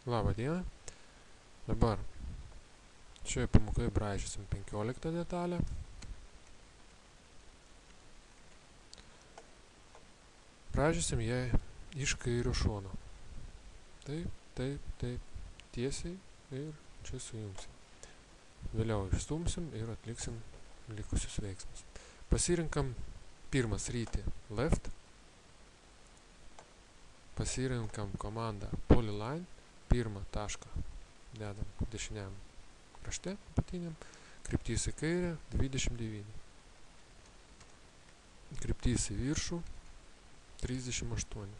Labą dieną. Dabar šioje pamokoje braižysim 15 detalę. Braižysim ją iš kairio šono. Taip, taip, taip, tiesiai ir čia sujungsim. Vėliau išstumsim ir atliksim likusius veiksmus. Pasirinkam pirmą sritį left. Pasirinkam komandą polyline. Pirmą tašką dedam dešiniam krašte apatiniam. Kryptis į kairę 29. Kryptis į viršų 38.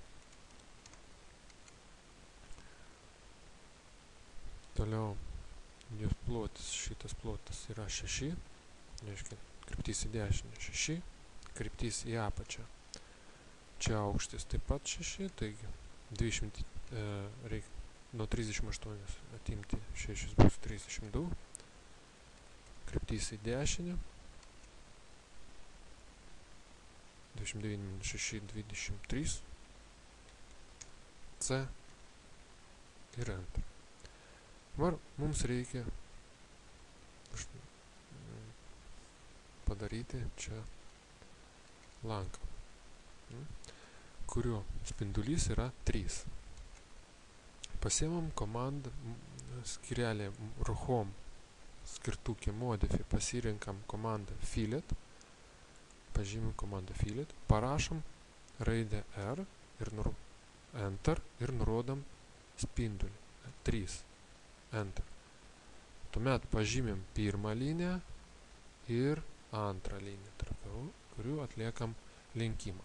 Toliau jos plotis, šitas plotas yra 6. Reiškia, kryptis į dešinę 6. Kryptis į apačią. Čia aukštis taip pat 6. Taigi 20 reikia nuo 38 atimti 6 bus 32. Kryptis į dešinę. 29 minus 6 23. C ir Enter. Dabar mums reikia padaryti čia lanką, kurio spindulys yra 3. Pasiemam komandą skyrelį ruchom skirtukė modify, pasirinkam komandą fillet, pažymim komandą fillet, parašom raidę R ir Enter ir nurodom spindulį 3. Enter. Tuomet pažymim pirmą liniją ir antrą liniją, tarp kurių atliekam lenkimą.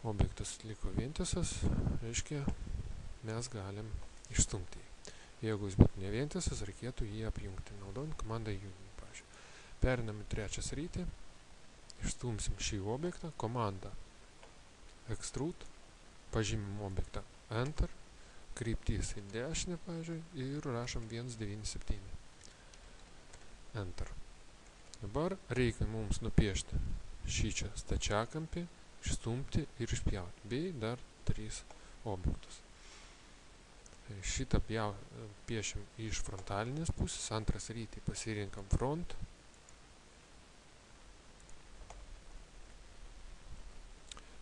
Objektas liko vientisas, reiškia, mes galim išstumti jį. Jeigu jis būtų ne vientisas, reikėtų jį apjungti, naudojant komandą junginį, pavyzdžiui. Perinam į trečią sritį, išstumsim šį objektą, komandą extrude, pažymim objektą Enter, kryptis į dešinę, pavyzdžiui, ir rašom 197. Enter. Dabar reikia mums nupiešti šį čia stačiakampį, išstumti ir išpjauti, bei dar 3 objektus. Šitą piešim iš frontalinės pusės, antrą sritį pasirinkam front.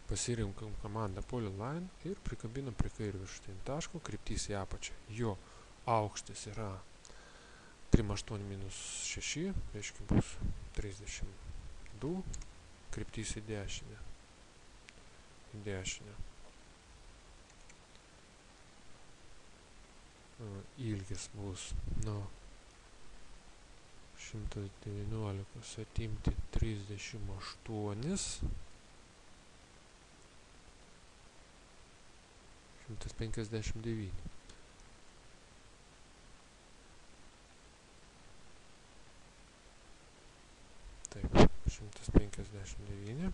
Pasirinkam komandą polyline ir prikabinam prie kairio viršutinio taško, kryptis į apačią. Jo aukštis yra 38 minus 6, reiškia bus 32, kryptis į dešinę. Ilgis bus nuo 119 atimti 38, 159. Taip, 159.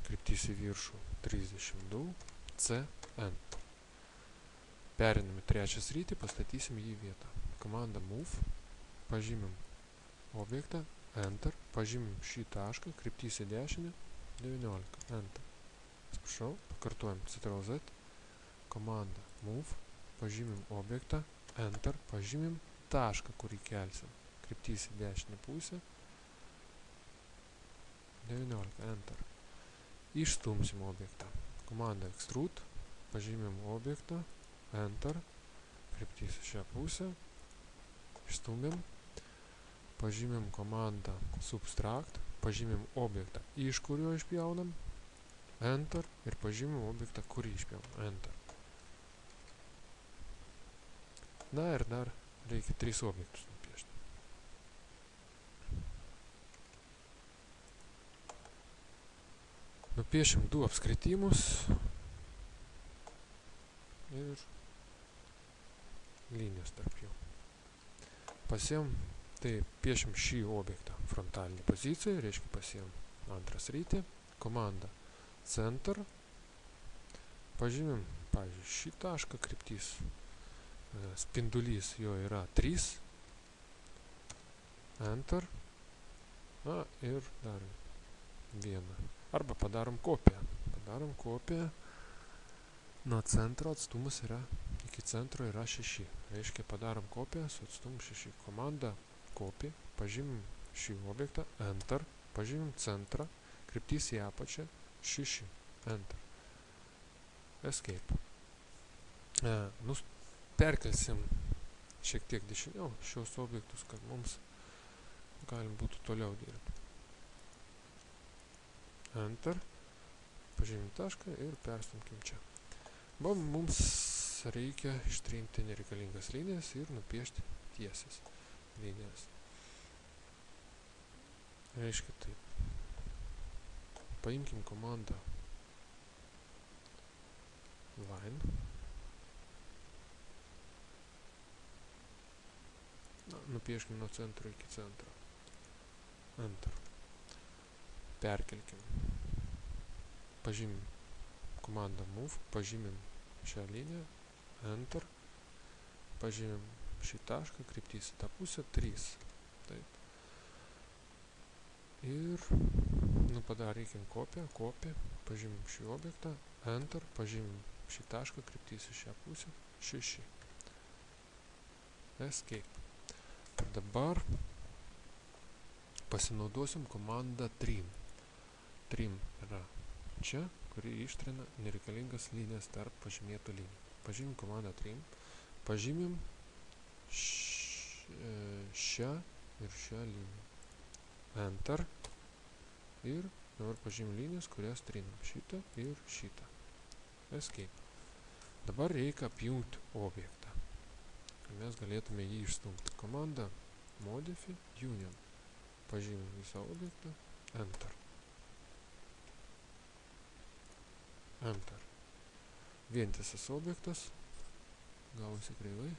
Kryptis į viršų 32, C, N. Perinam į trečią sritį, pastatysim jį vietą. Komanda move, pažymim objektą, Enter, pažymim šį tašką, kryptis į dešinę, 19, Enter. Atsiprašau, pakartuojam Ctrl+Z, komanda move, pažymim objektą, Enter, pažymim tašką, kurį kelsim, kryptis į dešinę pusę, 19, Enter. Išstumsim objektą. Komanda extrude, pažymim objektą, Enter, kryptis į šią pusę, išstumim, pažymim komandą subtract, pažymim objektą, iš kurio išpjaunam, Enter, ir pažymim objektą, kurį išpjaunam, Enter. Na ir dar reikia 3 objektus nupiešti. Nupiešim 2 apskritimus ir linijos tarp jų. Tai piešim šį objektą frontalinį poziciją, reiškia pasiėm antrą sritį, komandą center, pažymim, pavyzdžiui, šį tašką, kryptis, spindulys jo yra 3, Enter, na ir dar vieną. Arba padarom kopiją. Nuo centro atstumas yra, iki centro yra 6. Reiškia, padarom kopiją su atstumu 6. Komanda copy, pažymim šį objektą, enter, pažymim centrą, kryptis į apačią, 6, enter, escape. Perkelsim šiek tiek dešiniau šios objektus, kad mums galim būtų toliau dirbti. Enter, pažymim tašką ir perstumkim čia. Mums reikia ištrinti nereikalingas linijas ir nupiešti tiesias linijas. Reiškia taip. Paimkim komandą line. Nupieškim nuo centro iki centro. Enter. Perkelkim. Pažymim komandą move, pažymim šią liniją, enter, pažymim šį tašką, kryptis į tą pusę, 3. Taip. Ir padarykim kopiją, pažymim šį objektą, enter, pažymim šį tašką, kryptis į šią pusę, 6. Escape. Dabar pasinaudosim komandą trim. Trim yra čia, kuri ištrina nereikalingas linijas tarp pažymėtų linijų. Pažymim komandą trim, pažymim šią ir šią liniją. Enter. Ir dabar pažymim linijas, kurias trinam. Šitą ir šitą. Escape. Dabar reikia apjungti objektą, kad mes galėtume jį išstumti. Komanda modify union. Pažymim visą objektą. Enter. Enter. Vientisas objektas. Gavosi kreivai.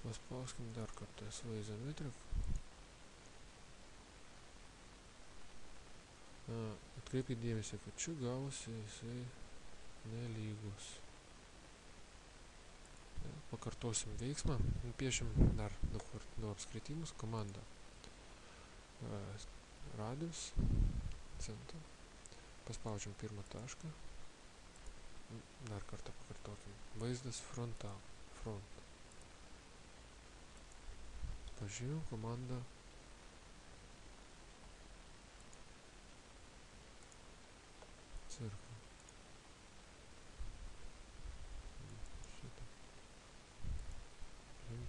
Paspauskim dar kartą SV izometriką. Atkreipkite dėmesį, kad čia gavosi jisai nelygus. Pakartosim veiksmą. Piešim dar du apskritimus. Komanda radius, centrą. Paspaudžiam pirmą tašką. Dar kartą pakartokim. Vaizdas frontal. Front. Pažymim komandą cirką.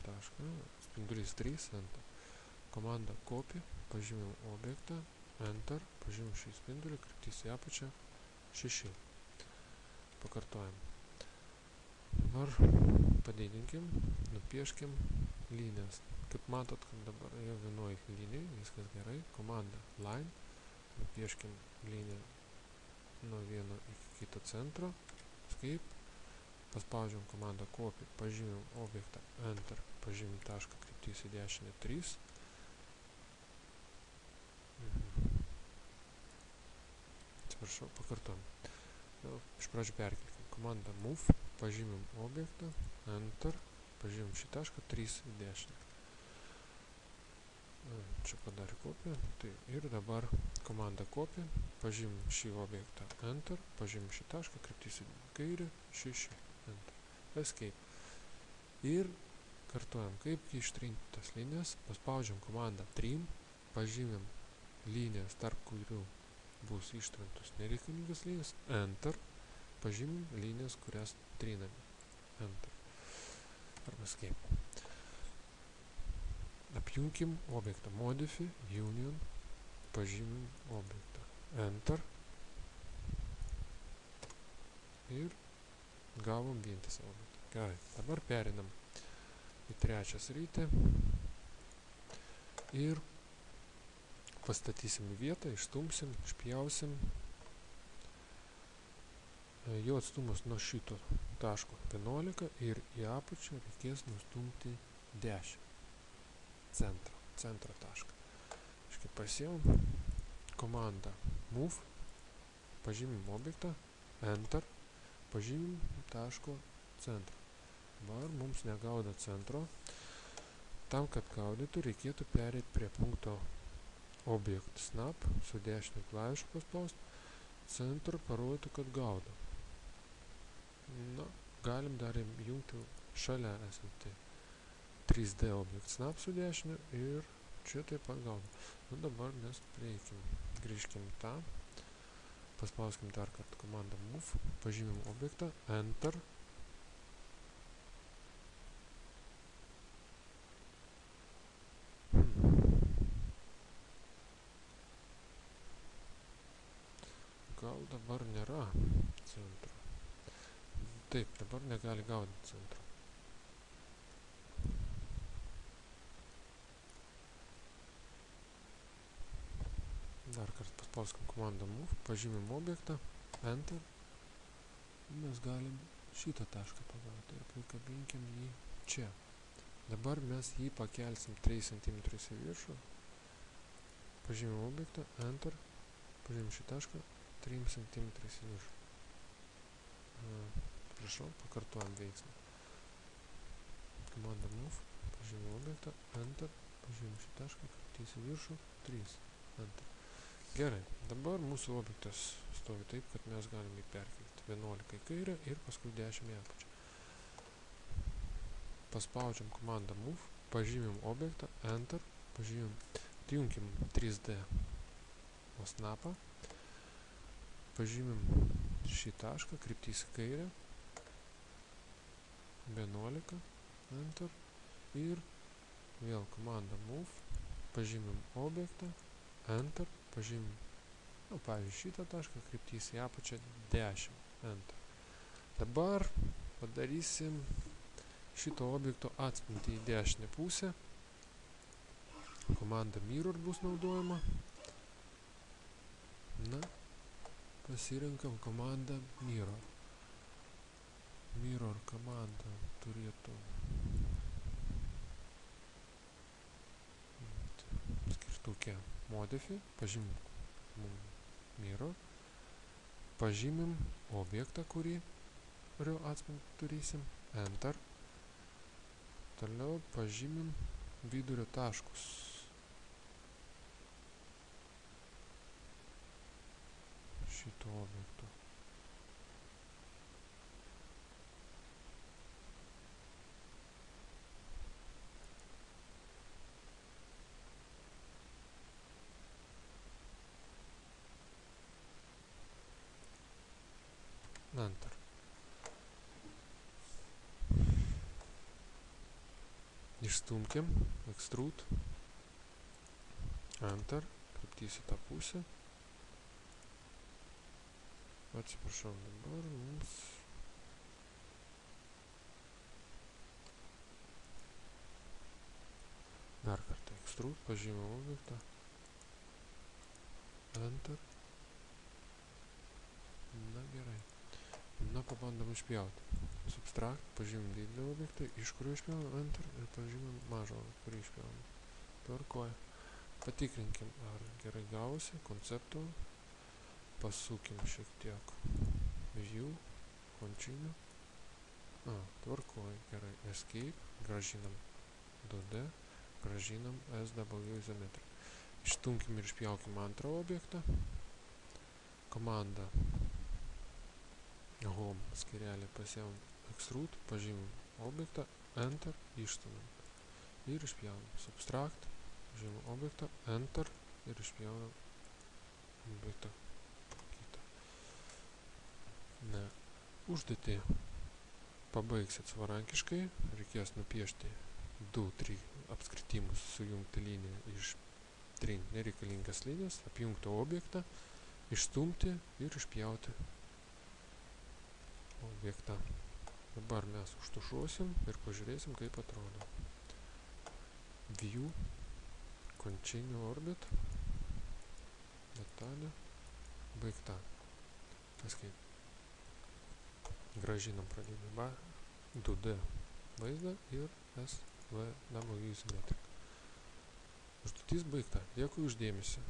Tašką, spindulys 3, enter. Komanda copy, pažymim objektą, enter, pažymim šį spindulį, kryptis į apačią, 6. Pakartojam. Dabar padidinkim, nupieškim linijas. Kaip matot, kad dabar jau vienoj linijai, viskas gerai. Komanda line, nupieškim liniją nuo vieno iki kito centro. Escape. Paspaudžiam komandą copy, pažymim objektą, enter, pažymim tašką, kryptis į dešinę, 3. Atsiprašau, pakartojam. Iš pradžių perkelkim. Komandą move, pažymim objektą, enter, pažymim šį tašką, 3 į dešinę. Čia padarė kopiją. Tai ir dabar komanda copy, pažymim šį objektą, enter, pažymim šį tašką, kryptis į kairę, 6. Escape. Ir kartuojam, kaip ištrinti tas linijas. Paspaudžiam komandą trim, pažymim linijas, tarp kurių bus ištrintos nereikalingas linijas, enter, pažymim linijas, kurias triname, enter, arba escape. Apjunkim objektą modify union, pažymim objektą, enter, ir gavom vientisą objektą. Gerai, dabar perinam į trečią sritį ir pastatysim į vietą, išstumsim, išpjausim. Jo atstumas nuo šito taško 11 ir į apačią reikės nustumti 10. Centro tašką. Iškai pasiemam komandą move, pažymim objektą, enter, pažymim taško centrą. Dabar mums negaudo centro. Tam, kad gaudytų, reikėtų pereiti prie punkto object snap, su dešiniu klavišu paspausti, centrą parodytų, kad gaudo. Na, galim dar jungti šalia esantį 3D object snap su dešiniu ir čia taip pat gaudo. Nu, dabar mes prieikim, grįžkim tą, paspauskim dar kartą komandą move, pažymim objektą, enter. Gal dabar nėra centro. Taip, dabar negali gaudyti centro. Dar kartą paspauskim komandą move, pažymim objektą, enter. Mes galim šitą tašką pagauti ir prikabinkim jį čia. Dabar mes jį pakelsim 3 cm į viršų, pažymim objektą, enter, pažymim šį tašką 3 cm į viršų. Prašau, pakartuojam veiksmą. Komanda move, pažymim objektą, enter, pažymim šį tašką, kryptis į viršų, 3, enter. Gerai, dabar mūsų objektas stovi taip, kad mes galim jį perkelti 11 į kairę ir paskui 10 į apačią. Paspaudžiam komandą move, pažymim objektą, enter, pažymim, atjunkim 3D snapą, pažymim šį tašką, kryptis į kairę, 11, enter ir vėl komanda move, pažymim objektą, enter, pažymim, pavyzdžiui, šitą tašką, kryptis į apačią 10, enter. Dabar padarysim šito objekto atspindį į dešinę pusę. Komanda mirror bus naudojama. Na, pasirinkam komandą mirror. Mirror komanda turėtų skirtuke modify, pažymim mirror, pažymim objektą, kurio atspindį turėsim, enter. Toliau pažymim vidurio taškus. Šito objekto. Enter. Išstumkim, extrude, enter, kryptis į tą pusę. Atsiprašau, dabar mums dar kartą extrude, pažymim objektą, enter. Na gerai. Na, pabandom išpjauti. Subtract, pažymim didelį objektą, iš kurio išpjaunam, enter, ir pažymim mažą objektą, kurį išpjaunam. Tvarkoja. Patikrinkim, ar gerai gavosi, koncepto, pasukim šiek tiek view, continue. Tvarkoja, gerai, escape, gražinam 2D, gražinam SW izometriją. Išstumkim ir išpjaukim antrą objektą. Komanda home skyrelį pasiėmam extrude, pažymim objektą, enter, išstumim ir išpjaunam. Subtract, pažymim objektą, enter ir išpjaunam objektą kitą. Ne, užduotį pabaigsit savarankiškai, reikės nupiešti 2-3 apskritimus, sujungti liniją, ištrinti nereikalingas linijas, apjungti objektą, išstumti ir išpjauti objektą. Dabar mes užtušuosim ir pažiūrėsim, kaip atrodo. View, continue orbit, detalė, baigta. Escape. Gražinam pradinį 2D vaizdą ir SW izometriką. Užduotis baigta. Dėkui už dėmesį.